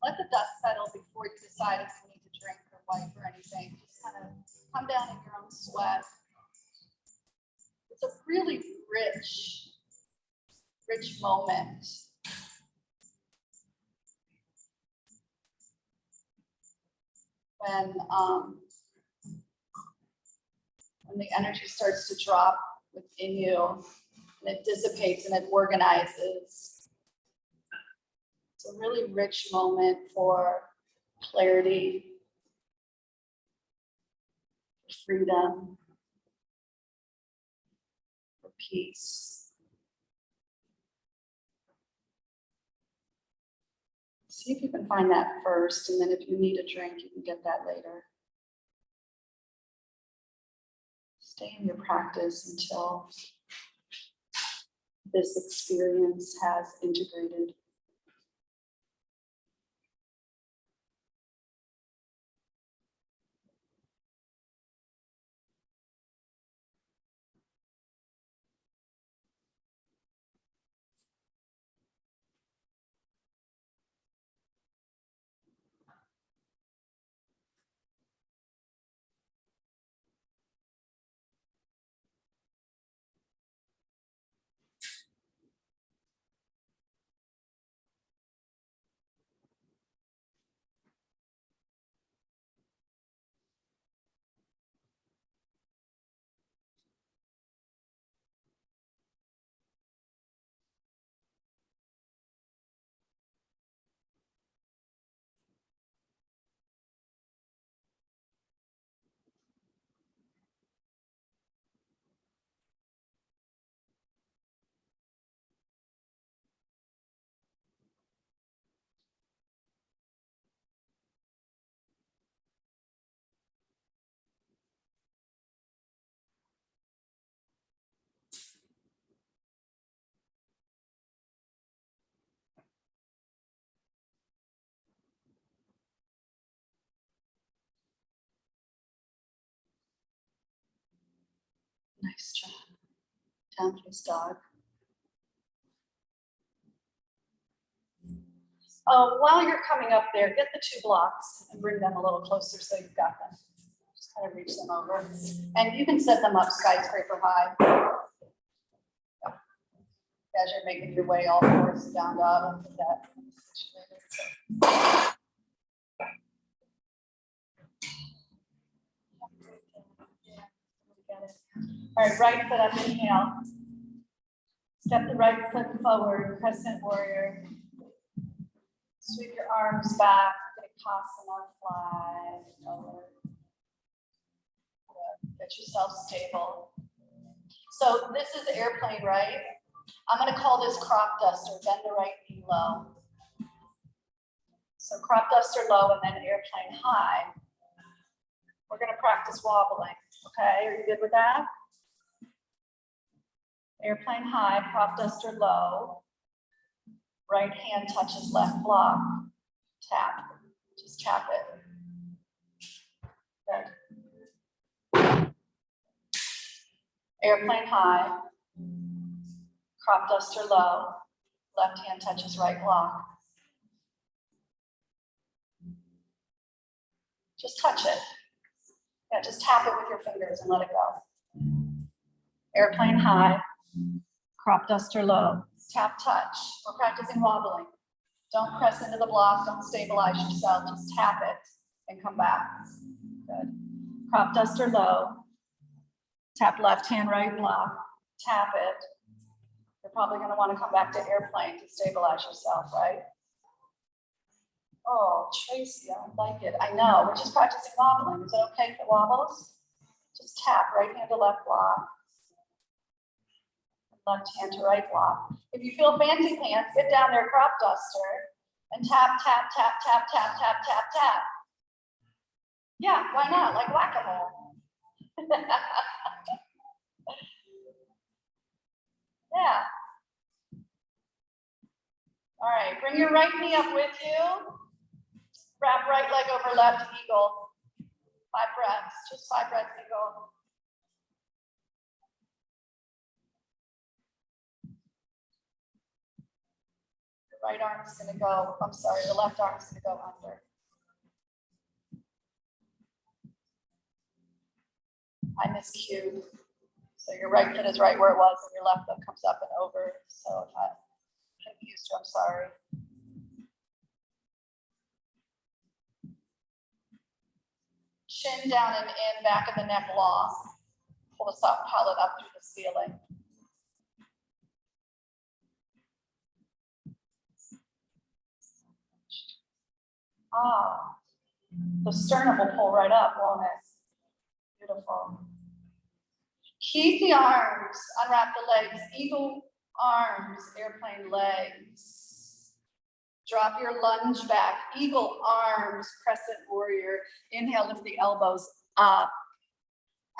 Let the dust settle before you decide if you need to drink or wipe or anything. Just kind of come down in your own sweat. It's a really rich moment. When the energy starts to drop within you and it dissipates and it organizes. It's a really rich moment for clarity, freedom, for peace. See if you can find that first, and then if you need a drink, you can get that later. Stay in your practice until this experience has integrated. Nice job. Down face dog. While you're coming up there, get the 2 blocks and bring them a little closer so you've got them. Just kind of reach them over. And you can set them up skyscraper high. As you're making your way all fours down dog. Look at that. All right, right foot up, inhale. Step the right foot forward, crescent warrior. Sweep your arms back, Vipassana, fly forward. Good. Get yourself stable. So this is airplane right. I'm going to call this crop duster, bend the right knee low. So crop duster low and then airplane high. We're going to practice wobbling. Okay, are you good with that? Airplane high, crop duster low. Right hand touches left block. Tap, just tap it. Good. Airplane high, crop duster low. Left hand touches right block. Just touch it. Yeah, just tap it with your fingers and let it go. Airplane high, crop duster low. Tap, touch. We're practicing wobbling. Don't press into the block. Don't stabilize yourself. Just tap it and come back. Good. Crop duster low. Tap left hand, right block. Tap it. You're probably going to want to come back to airplane to stabilize yourself, right? Oh, Tracy, I don't like it. I know. We're just practicing wobbling. Is it okay if it wobbles? Just tap right hand to left block. Left hand to right block. If you feel fancy pants, get down there, crop duster, and tap, tap, tap, tap, tap, tap, tap, tap. Yeah, why not? Like whack-a-mole. Yeah. All right, bring your right knee up with you. Wrap right leg over left, eagle. 5 breaths, just 5 breaths, eagle. Right arm is going to go, I'm sorry, the left arm is going to go under. I miscued. So your right foot is right where it was, and your left foot comes up and over. So if I confused you, I'm sorry. Chin down and in, back of the neck long. Pull the soft palate up through the ceiling. Ah, the sternum will pull right up, won't it? Beautiful. Keep the arms, unwrap the legs, eagle arms, airplane legs. Drop your lunge back, eagle arms, crescent warrior. Inhale, lift the elbows up.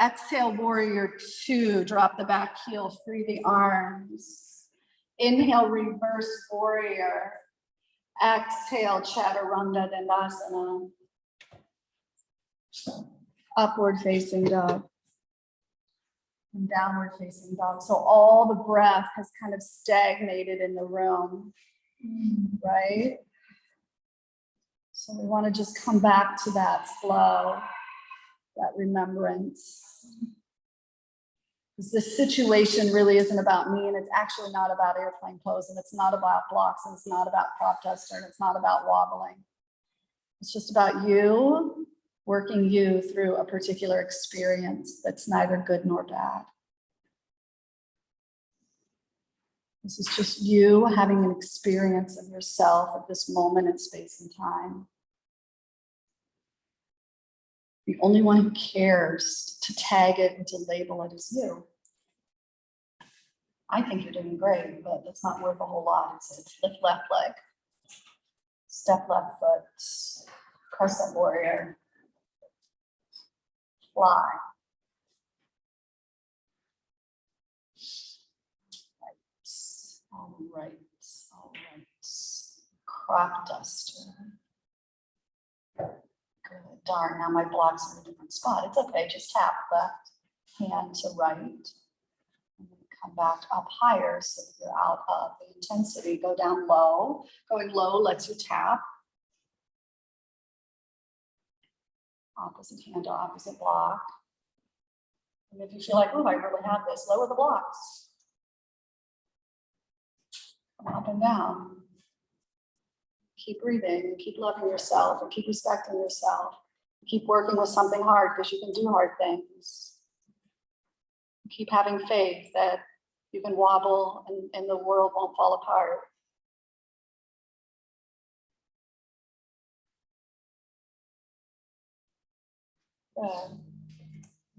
Exhale, warrior 2, drop the back heel, free the arms. Inhale, reverse warrior. Exhale, chaturanga dandasana. Upward facing dog. And downward facing dog. So all the breath has kind of stagnated in the room, right? So we want to just come back to that flow, that remembrance. Because this situation really isn't about me, and it's actually not about airplane pose, and it's not about blocks, and it's not about crop duster, and it's not about wobbling. It's just about you working you through a particular experience that's neither good nor bad. This is just you having an experience of yourself at this moment in space and time. The only one who cares to tag it and to label it is you. I think you're doing great, but that's not worth a whole lot, is it? Lift left leg. Step left foot. Crescent warrior. Fly. All right, all right. Crop duster. Good, darn, now my block's in a different spot. It's okay, just tap left hand to right. And then come back up higher so that you're out of the intensity. Go down low. Going low lets you tap. Opposite hand to opposite block. And if you feel like, oh, I really have this, lower the blocks. Come up and down. Keep breathing and keep loving yourself and keep respecting yourself. Keep working with something hard because you can do hard things. Keep having faith that you can wobble and the world won't fall apart. Good.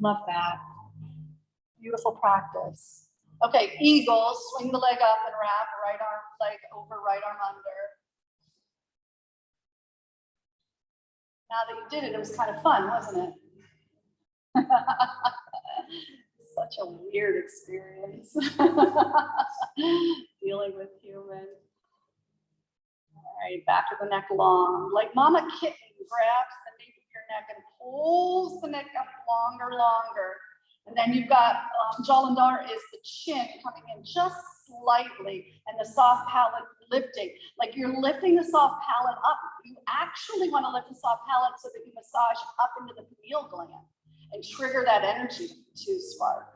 Love that. Beautiful practice. Okay, eagle, swing the leg up and wrap right arm, leg over, right arm under. Now that you did it, it was kind of fun, wasn't it? Such a weird experience. Dealing with human. All right, back of the neck long. Like Mama Kitten grabs the nape of your neck and pulls the neck up longer. And then you've got Jalandhar is the chin coming in just slightly and the soft palate lifting. Like you're lifting the soft palate up. You actually want to lift the soft palate so that you massage up into the pineal gland and trigger that energy to spark.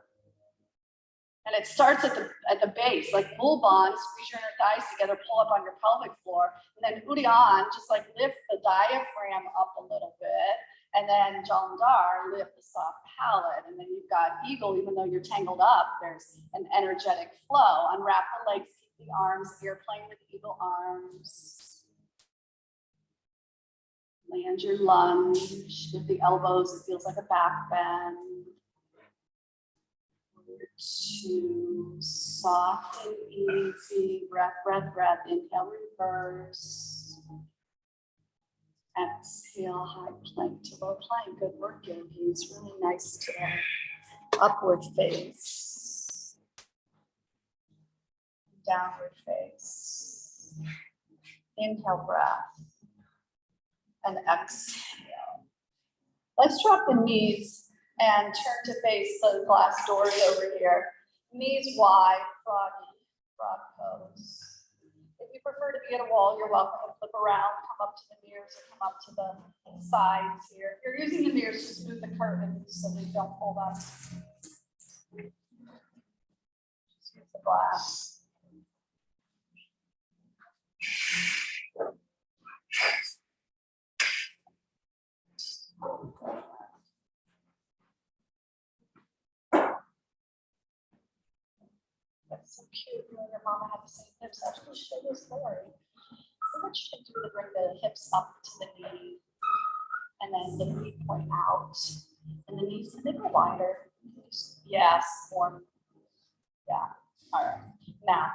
And it starts at the base, like bull bond, squeeze your inner thighs together, pull up on your pelvic floor. And then Uddiyan, just like lift the diaphragm up a little bit. And then Jalandhar, lift the soft palate. And then you've got eagle, even though you're tangled up, there's an energetic flow. Unwrap the legs, keep the arms, airplane with eagle arms. Land your lunge with the elbows, it feels like a back bend. 2, soft and easy, breath, inhale, reverse. Exhale, high plank to low plank. Good work, yogis. Really nice today. Upward face. Downward face. Inhale, breath. And exhale. Let's drop the knees and turn to face the glass doors over here. Knees wide, frog pose. If you prefer to be at a wall, you're welcome to flip around, come up to the mirrors, or come up to the sides here. If you're using the mirrors, just move the curtain so they don't hold up. Just use the glass. That's so cute. You and your mama have the same hips. I should show you a story. So what you can do to bring the hips up to the knee, and then the knee point out, and the knees a little wider. Yes, more. Yeah. All right. Now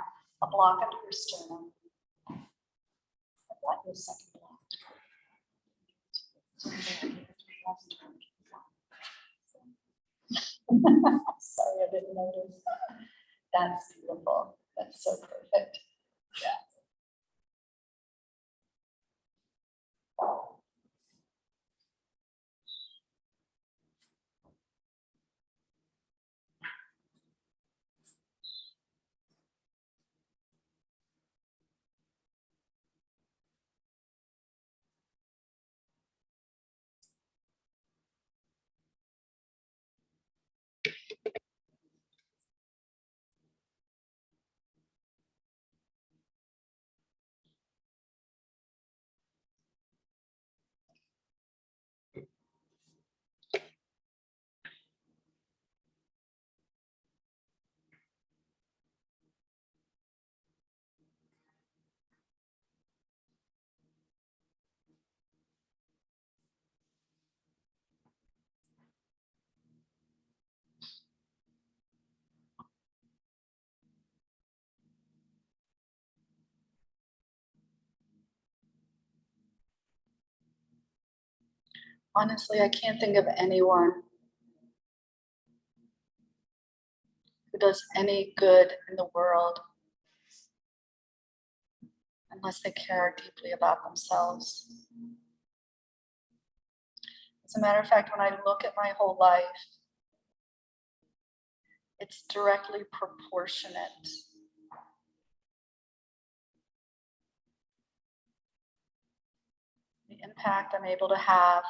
a block under your sternum. I've got your second block. Sorry, I didn't notice. That's beautiful. That's so perfect. Yeah. Honestly, I can't think of anyone who does any good in the world unless they care deeply about themselves. As a matter of fact, when I look at my whole life, it's directly proportionate the impact I'm able to have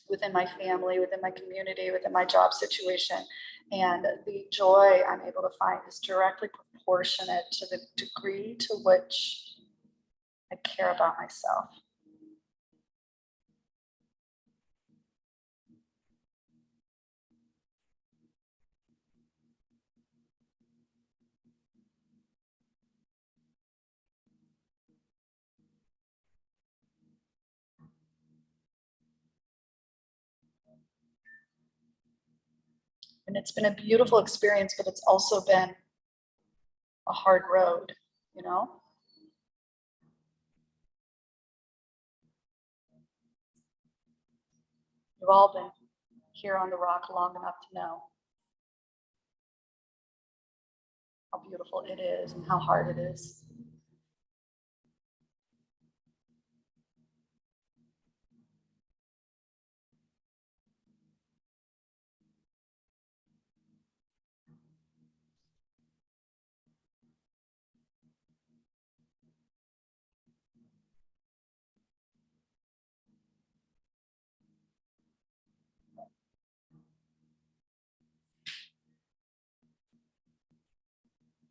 within my family, within my community, within my job situation, and the joy I'm able to find is directly proportionate to the degree to which I care about myself. And it's been a beautiful experience, but it's also been a hard road, you know? You've all been here on the rock long enough to know how beautiful it is and how hard it is.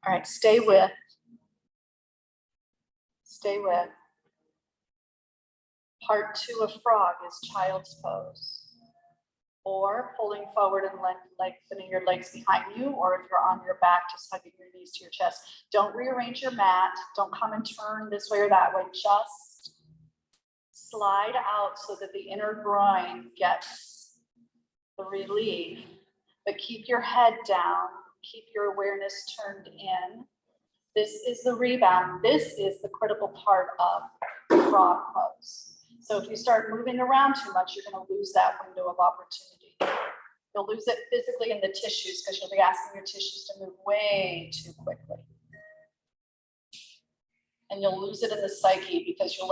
All right, stay with. Part 2 of frog is child's pose, or pulling forward and lengthening your legs behind you, or if you're on your back, just hugging your knees to your chest. Don't rearrange your mat. Don't come and turn this way or that way. Just slide out so that the inner groin gets the relief, but keep your head down. Keep your awareness turned in. This is the rebound. This is the critical part of frog pose. So if you start moving around too much, you're going to lose that window of opportunity. You'll lose it physically in the tissues because you'll be asking your tissues to move way too quickly. And you'll lose it in the psyche because you'll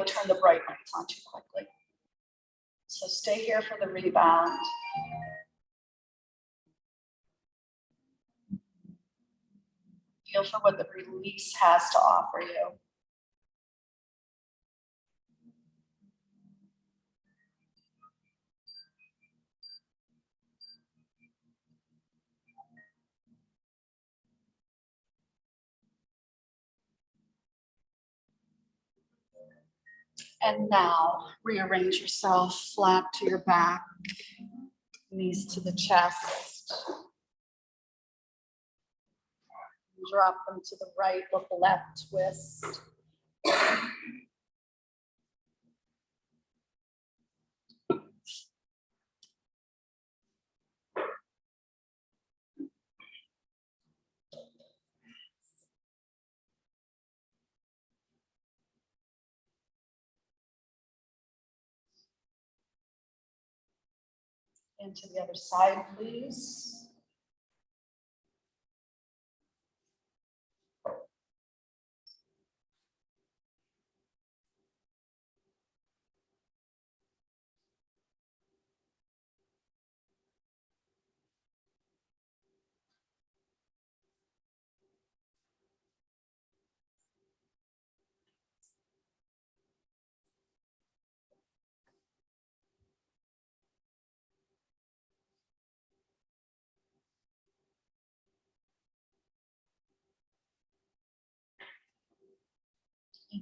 turn the bright lights on too quickly. So stay here for the rebound. Feel for what the release has to offer you. And now rearrange yourself flat to your back, knees to the chest. Drop them to the right, look left, twist. And to the other side, please.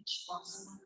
Shavasana.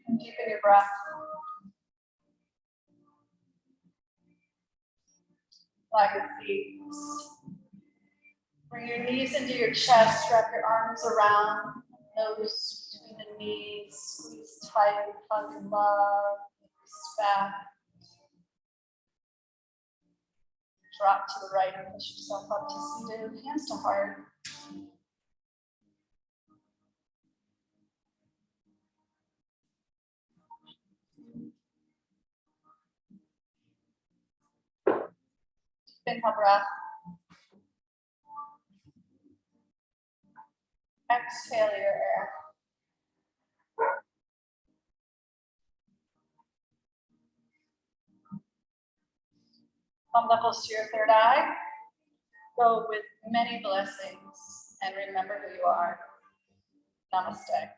And deepen your breath. Flat your feet. Bring your knees into your chest, wrap your arms around those between the knees, squeeze tight, hug in love, respect. Drop to the right and push yourself up to seated, hands to heart. Inhale breath. Exhale your air. Thumb knuckles to your third eye. Go with many blessings and remember who you are. Namaste.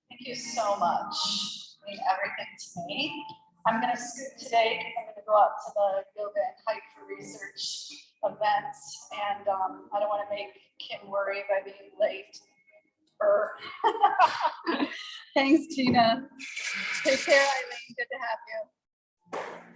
Thank you so much for being everything to me. I'm going to scoot today because I'm going to go out to the yoga and hike for research events, and I don't want to make Kim worry by being late. Thanks, Gina. Take care, Eileen. Good to have you.